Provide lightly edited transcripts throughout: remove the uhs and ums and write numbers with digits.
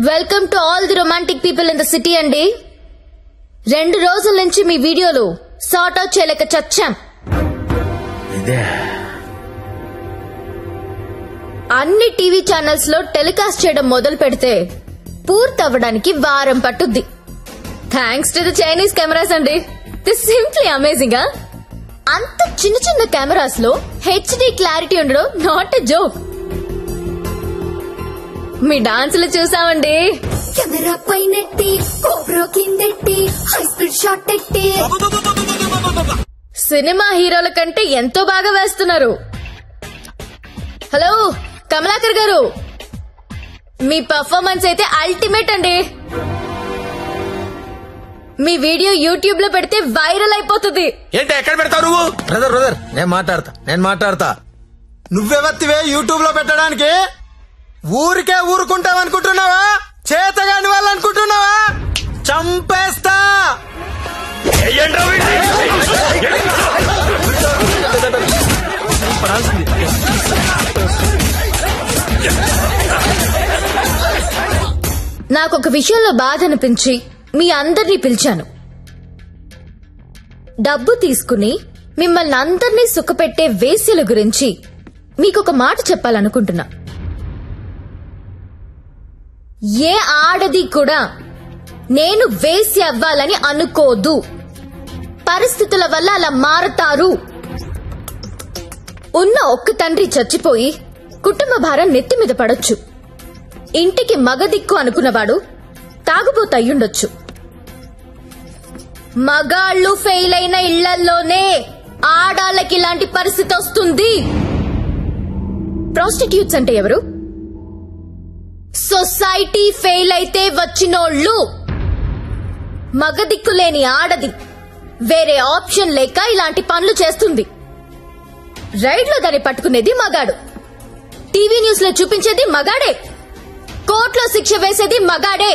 Welcome to all the romantic people in the city అండి. 2 రోజుల నుంచి మీ వీడియోలు సార్ట్ అవుట్ చేయలేక చచ్చాం. అన్ని టీవీ ఛానల్స్ లో టెలికాస్ట్ చేయడం మొదలు పెడితే పూర్తవ్వడానికి వారం పట్టుద్ది. Thanks to the Chinese cameras అండి. This simply amazing. అంత చిన్న చిన్న కెమెరాస్ లో హెచ్డి క్లారిటీ ఉండడం నాట్ ఎ జోక్. మీ డాన్సులు చూసామండి. కెమెరా పైనెట్టి కోబ్రో కిందెట్టి హై స్పీడ్ షాట్ ఎట్టి సినిమా హీరోల కంటే ఎంతో బాగా వేస్తున్నారు. హలో కమలాకర్ గారు, మీ పర్ఫార్మెన్స్ అయితే అల్టిమేట్ అండి. మీ వీడియో యూట్యూబ్ లో పెడితే వైరల్ అయిపోతుంది. ఏంటి ఎక్కడ పెడతావు నువ్వు? బ్రదర్ నేను మాట్లాడతా. నువ్వెవత్తివే యూట్యూబ్ లో పెట్టడానికి? ఊరికే ఊరుకుంటావనుకుంటున్నావా? చేతగాని వాళ్ళు అనుకుంటున్నావా? చంపేస్తా. నాకొక విషయంలో బాధ అనిపించి మీ అందరినీ పిలిచాను. డబ్బు తీసుకుని మిమ్మల్ని అందరినీ సుఖపెట్టే వేశ్యల గురించి మీకొక మాట చెప్పాలనుకుంటున్నా. ఏ ఆడది కూడా నేను వేశ్య అవ్వాలని అనుకోదు. పరిస్థితుల వల్ల అలా మారతారు. ఉన్న ఒక్క తండ్రి చచ్చిపోయి కుటుంబ భారం నెత్తి మీద పడొచ్చు. ఇంటికి మగదిక్కు అనుకున్నవాడు తాగుబోతయ్యుండొచ్చు. మగాళ్లు ఫెయిల్ అయిన ఇళ్లల్లోనే ఆడాళ్ళకి ఇలాంటి పరిస్థితి వస్తుంది. ప్రాస్టిట్యూట్స్ అంటే ఎవరు? సొసైటీ ఫెయిల్ అయితే వచ్చినోళ్లు. మగదిక్కు లేని ఆడది వేరే ఆప్షన్ లేక ఇలాంటి పనులు చేస్తుంది. రైడ్ లో దాన్ని పట్టుకునేది మగాడు, టీవీ న్యూస్ లో చూపించేది మగాడే, కోర్టులో శిక్ష వేసేది మగాడే.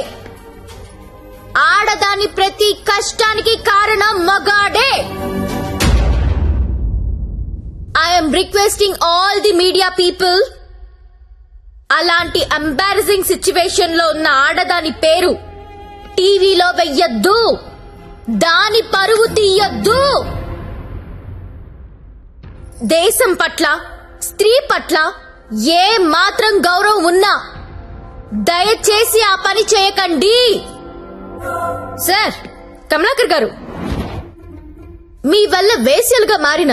ఆడదాని ప్రతి కష్టానికి కారణం మగాడే. I'm requesting all the media people, అలాంటి ఎంబారసింగ్ సిచ్యువేషన్ లో ఉన్న ఆడదాని పేరు టీవీలో వెయ్యొద్దు. దాని పరువు తీయొద్దు. దేశం పట్ల, స్త్రీ పట్ల ఏ మాత్రం గౌరవం ఉన్నా దయచేసి ఆ పని చేయకండి. సార్ కమలాకర్ గారు, మీ వల్ల వేశ్యలుగా మారిన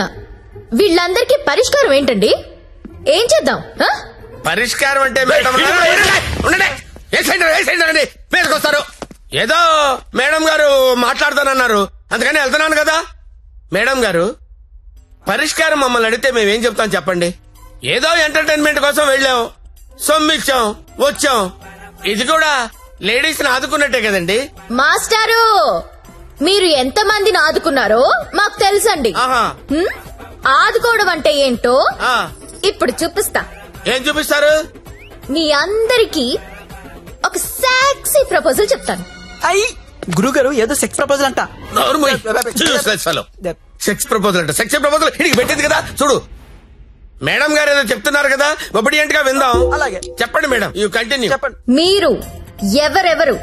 వీళ్ళందరికీ పరిష్కారం ఏంటండి? ఏం చేద్దాం? పరిష్కారం అంటే మీదకొస్తారు. ఏదో మేడం గారు మాట్లాడతానన్నారు, అందుకని వెళ్తున్నాను కదా. మేడం గారు, పరిష్కారం మమ్మల్ని అడిగితే మేమేం చెప్తాం చెప్పండి? ఏదో ఎంటర్టైన్మెంట్ కోసం వెళ్ళాం, సొమ్మిచ్చాం, వచ్చాం. ఇది కూడా లేడీస్ ని ఆదుకున్నట్టే కదండి. మాస్టారు, మీరు ఎంత మందిని ఆదుకున్నారో మాకు తెలుసండి. ఆదుకోవడం అంటే ఏంటో ఇప్పుడు చూపిస్తా. ఏం చూపిస్తారు? మీ అందరికీ ఒక సెక్సీ ప్రపోజల్ చెప్తాను. గురుగారు ఏదో సెక్స్ ప్రపోజల్ అంట. సెక్స్ ప్రపోజల్ అంట. సెక్స్ ప్రపోజల్ ఇడికి పెట్టింది కదా చూడు. మేడం గారు ఏదో చెప్తున్నారు కదా, ఒబిడియంట్ గా విందాం. అలాగే చెప్పండి మేడం, యూ కంటిన్యూ. చెప్పండి. మీరు ఎవరెవరు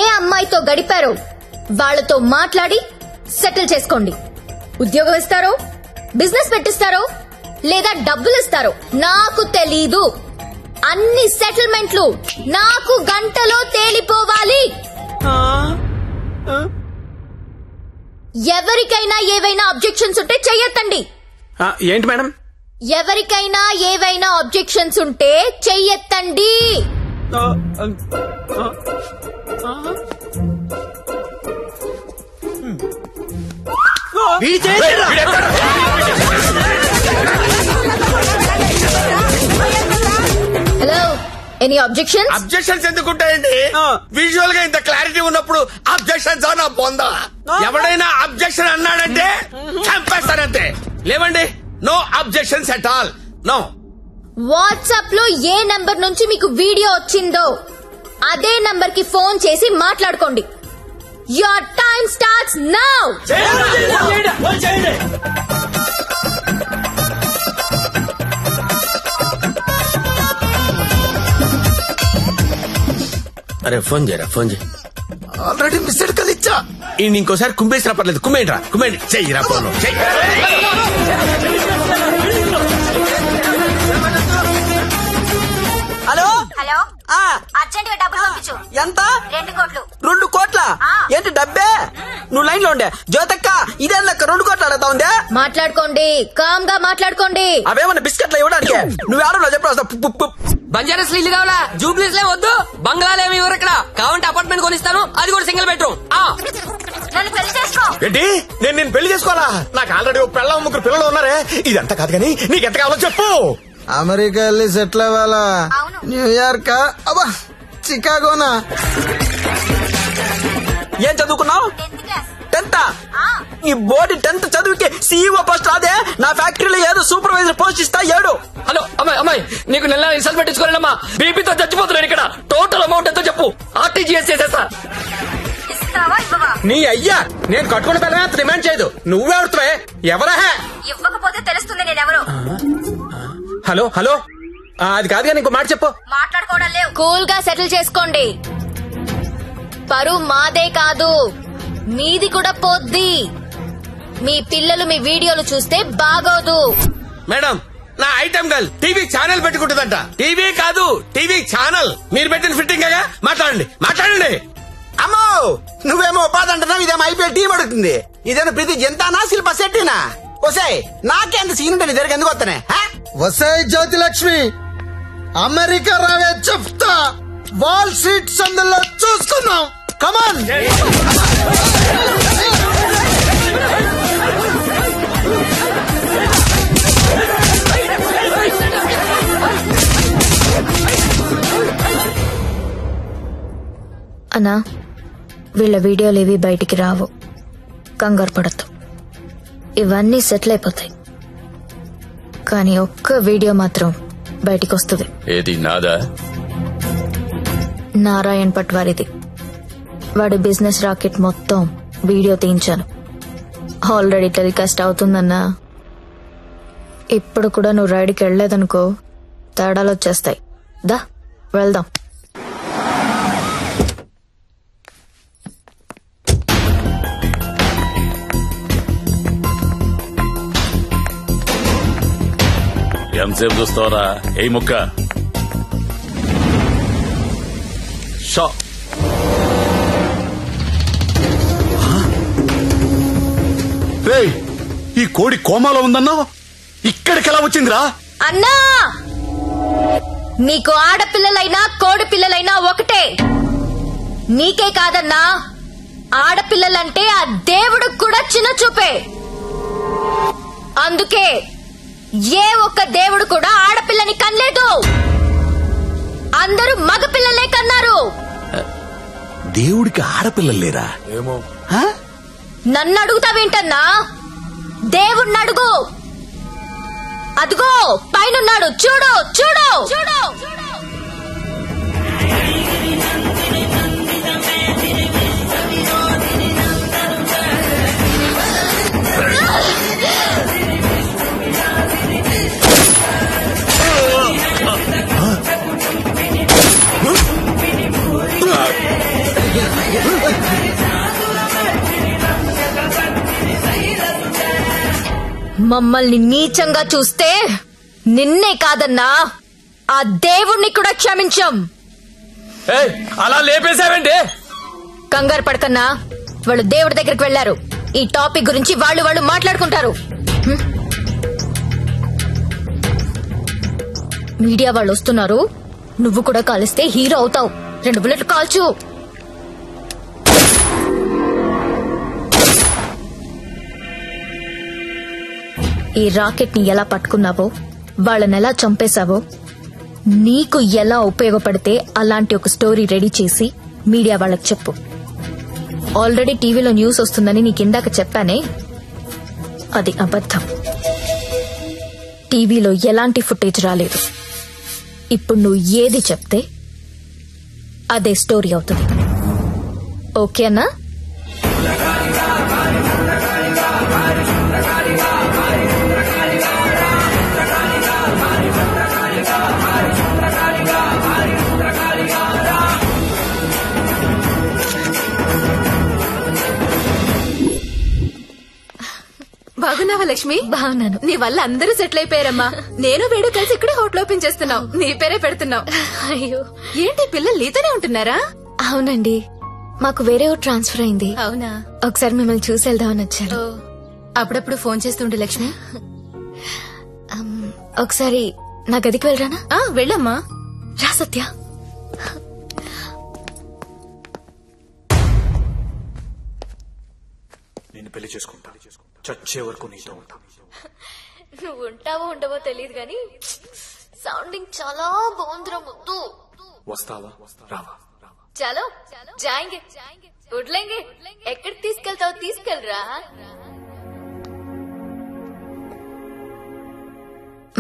ఏ అమ్మాయితో గడిపారో వాళ్లతో మాట్లాడి సెటిల్ చేసుకోండి. ఉద్యోగం ఇస్తారో, బిజినెస్ పెట్టిస్తారో, లేదా డబ్బులు ఇస్తారో నాకు తెలీదు. అన్ని సెటిల్మెంట్లు నాకు గంటలో తేలిపోవాలి. ఎవరికైనా ఏవైనా అబ్జెక్షన్స్ ఉంటే చెయ్యొద్దండి. ఏంటి మేడం? ఎవరికైనా ఏవైనా అబ్జెక్షన్స్ ఉంటే చెయ్యొద్దండి. Hello, any objections? అబ్జెక్షన్స్ ఎందుకుంటాయండి? విజువల్ గా ఇంత క్లారిటీ ఉన్నప్పుడు అబ్జెక్షన్స్ నా పొందా. ఎవడైనా అబ్జెక్షన్ అన్నాడంటే చంపేస్తానంతే. లేవండి, no objections at all. No. WhatsApp లో ఏ నంబర్ నుంచి మీకు వీడియో వచ్చిందో అదే నంబర్ కి ఫోన్ చేసి మాట్లాడుకోండి. Your time starts now. అరే ఫోన్ చేయరా, ఫోన్ చేయి. ఆల్రెడీ మిస్డ్ కాల్ ఇచ్చా. ఈయన ఇంకోసారి కుమ్మేసినా పర్లేదు, కుమ్మేంట్రా, కుమ్మేండి. చెయ్యిరా ఫోన్. హలో హలో అర్జెంట్ గా డబ్బులు పంపించు. ఎంత? 2 కోట్లు. 2 కోట్ల? ఏంటి డబ్బే? నువ్వు లైన్ లో ఉండే జ్యోతక్క, ఇదే లెక్క 2 కోట్లు అడుగుతా ఉందే. మాట్లాడుకోండి, కామ్ గా మాట్లాడుకోండి. అవేమన్నా బిస్కెట్లు ఇవ్వడానికి నువ్వు ఆడలో చెప్పు. బంజారాస్ ఇల్లు కావాలా? జూబ్లీస్ లే వద్దు, బంగ్లాలు ఏమి ఇవ్వరు ఇక్కడ. కావాలంటే అపార్ట్మెంట్ కొనిస్తాను, అది కూడా సింగిల్ బెడ్రూమ్. నన్ను పెళ్లి చేసుకో. ఏంటి, నేను పెళ్లి చేసుకోవాలా? నాకు ఆల్రెడీ 3 పిల్లలు ఉన్నారే. ఇదంతా కాదు కానీ నీకెంత కావాలో చెప్పు. అమెరికా వెళ్ళి సెటిల్ అవ్వాలా? న్యూయార్క్, అబ్బా చికాగోనా? ఏం చదువుకున్నావు? 10th. ఈ బోర్డు 10th చదువుకి CEO పోస్ట్ రాదే. నా ఫ్యాక్టరీలో ఏదో సూపర్వైజర్ పోస్ట్ ఇస్తా 7. హలో అమ్మాయి, నీకు నెల రిసల్ట్ పెట్టించుకోలేనమ్మా. బీపీతో చచ్చిపోతున్నాను ఇక్కడ. టోటల్ అమౌంట్ ఎంతో చెప్పు, RTGS చేసేస్తా. నీ అయ్యా, నేను కట్టుకున్న పిల్లమే అంత డిమాండ్ చేయదు. నువ్వే అడుగుతావే, ఎవరా? ఇవ్వకపోతే తెలుస్తుంది నేనెవరు. హలో హలో, అది కాదు కానీ ఇంకో మాట చెప్పు. మాట్లాడుకోవడం లేవు. కూల్ గా సెటిల్ చేసుకోండి. పరువు మాదే కాదు, మీది కూడా పోద్ది. మీ పిల్లలు మీ వీడియోలు చూస్తే బాగోదు. మేడం, నా ఐటమ్ గర్ల్ టీవీ ఛానల్ పెట్టుకుంటుందంట. టీవీ కాదు, టీవీ ఛానల్. మీరు పెట్టిన ఫిట్టింగ్ గా మాట్లాడండి. అమ్మో, నువ్వేమో ఉపాధి అంటున్నావు, ఇదేమో IPL టీం అడుగుతుంది. ఇదేమో ప్రతి జంతానా శిల్ప శెట్టినా? వసాయ్, నాకెంత సీన్ ఉంటే నీ దగ్గర ఎందుకు వస్తానే? వసాయ్ జ్యోతి లక్ష్మి, అమెరికా రావే చెప్తా. వాల్ స్ట్రీట్ సందులో చూసుకుందాం. కమాన్. అన్నా, వీళ్ళ వీడియోలు ఏవి బయటికి రావు, కంగారు పడద్దు. ఇవన్నీ సెటిల్ అయిపోతాయి. కానీ ఒక్క వీడియో మాత్రం బయటికి వస్తుంది. ఏది నాదా? నారాయణ్ పట్వారిది. వాడి బిజినెస్ రాకెట్ మొత్తం వీడియో తీయించాను. ఆల్రెడీ టెలికాస్ట్ అవుతుందన్నా. ఇప్పుడు కూడా నువ్వు రైడ్కి వెళ్లేదనుకో, తేడాలు వచ్చేస్తాయి. దా వెళ్దాం. ఎంతసేపు చూస్తావరా? ఏ ముక్క షా. రేయ్, ఈ కోడి కోమాలో ఉందన్నావు, ఇక్కడికి ఎలా వచ్చిందిరా? అన్నా, నీకు ఆడపిల్లలైనా కోడి పిల్లలైనా ఒకటే. నీకే కాదన్నా, ఆడపిల్లలంటే ఆ దేవుడికి కూడా చిన్న చూపే. అందుకే ఏ ఒక్క దేవుడు కూడా ఆడపిల్లని కనలేదు. అందరూ మగపిల్లలే కన్నారు. దేవుడికి ఆడపిల్లలు లేరా? ఏమో. నన్ను అడుగుతావేంటన్నా? దేవుణ్ణి అడుగు. అదిగో పైనున్నాడు, చూడు చూడు చూడు. మమ్మల్ని నీచంగా చూస్తే నిన్నే కాదన్నా, ఆ దేవుణ్ణి కూడా క్షమించం. అలా లేపేశావేంటి? కంగారు పడకన్నా, వాళ్ళు దేవుడి దగ్గరికి వెళ్లారు. ఈ టాపిక్ గురించి వాళ్ళు మాట్లాడుకుంటారు. మీడియా వాళ్ళు వస్తున్నారు. నువ్వు కూడా కాలిస్తే హీరో అవుతావు. 2 బుల్లెట్లు కాల్చు. ఈ రాకెట్ ని ఎలా పట్టుకున్నావో, వాళ్ళనెలా చంపేశావో, నీకు ఎలా ఉపయోగపడితే అలాంటి ఒక స్టోరీ రెడీ చేసి మీడియా వాళ్ళకి చెప్పు. ఆల్రెడీ టీవీలో న్యూస్ వస్తుందని నీకిందాక చెప్పానే, అది అబద్ధం. టీవీలో ఎలాంటి ఫుటేజ్ రాలేదు. ఇప్పుడు నువ్వు ఏది చెప్తే అదే స్టోరీ అవుతుంది. ఓకేనా? లక్ష్మి బాగున్నాను. నీ వల్ల అందరూ సెటిల్ అయిపోయారమ్మా. నేను వేడు కలిసి ఇక్కడే హోటల్ ఓపెన్ చేస్తున్నావు. నీ పేరే పెడుతున్నావు. అయ్యో ఏంటి పిల్లలు నీతోనే ఉంటున్నారా? అవునండి, మాకు వేరే ఊరు ట్రాన్స్ఫర్ అయింది. అవునా? ఒకసారి మిమ్మల్ని చూసి వెళ్దామని వచ్చాను. ఓ, అప్పుడప్పుడు ఫోన్ చేస్తుండే లక్ష్మి. ఒకసారి నా గదికి వెళ్ళరానా? వెళ్ళమ్మా. రా సత్య. నేను పెళ్లి చేసుకుంటా, చచ్చే వరకు నీతో ఉంటా. నువ్వు ఉంటావో ఉండవో తెలియదు గాని సౌండింగ్ చాలా బాగుందిరా ముద్దు. వస్తావా రావా? చలో జాయింగే వడ్లేంగే. ఎక్కడికి తీసుకెళ్తావు తీసుకెళ్ళరా.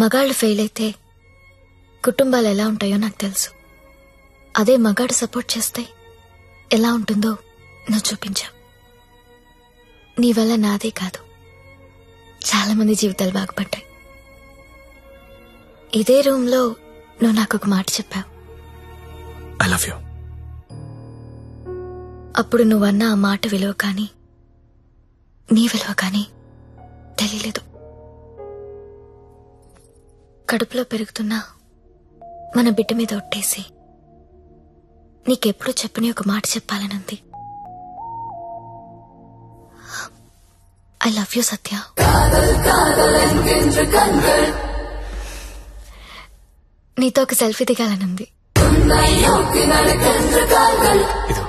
మగాళ్ళు ఫెయిల్ అయితే కుటుంబాలు ఎలా ఉంటాయో నాకు తెలుసు. అదే మగాడు సపోర్ట్ చేస్తే ఎలా ఉంటుందో నువ్వు చూపించావు. నీ వల్ల నాదే కాదు, చాలా మంది జీవితాలు బాగుపడ్డాయి. ఇదే రూమ్ లో నువ్వు నాకు ఒక మాట చెప్పావు. I love you. అప్పుడు నువ్వన్న ఆ మాట విలువ కానీ నీ విలువ కానీ తెలియలేదు. కడుపులో పెరుగుతున్నా మన బిడ్డ మీద ఒట్టేసి నీకెప్పుడు చెప్పని ఒక మాట చెప్పాలనుంది. ఐ లవ్ యూ సత్య. నీతో ఒక సెల్ఫీ దిగాలనుంది. ఇదో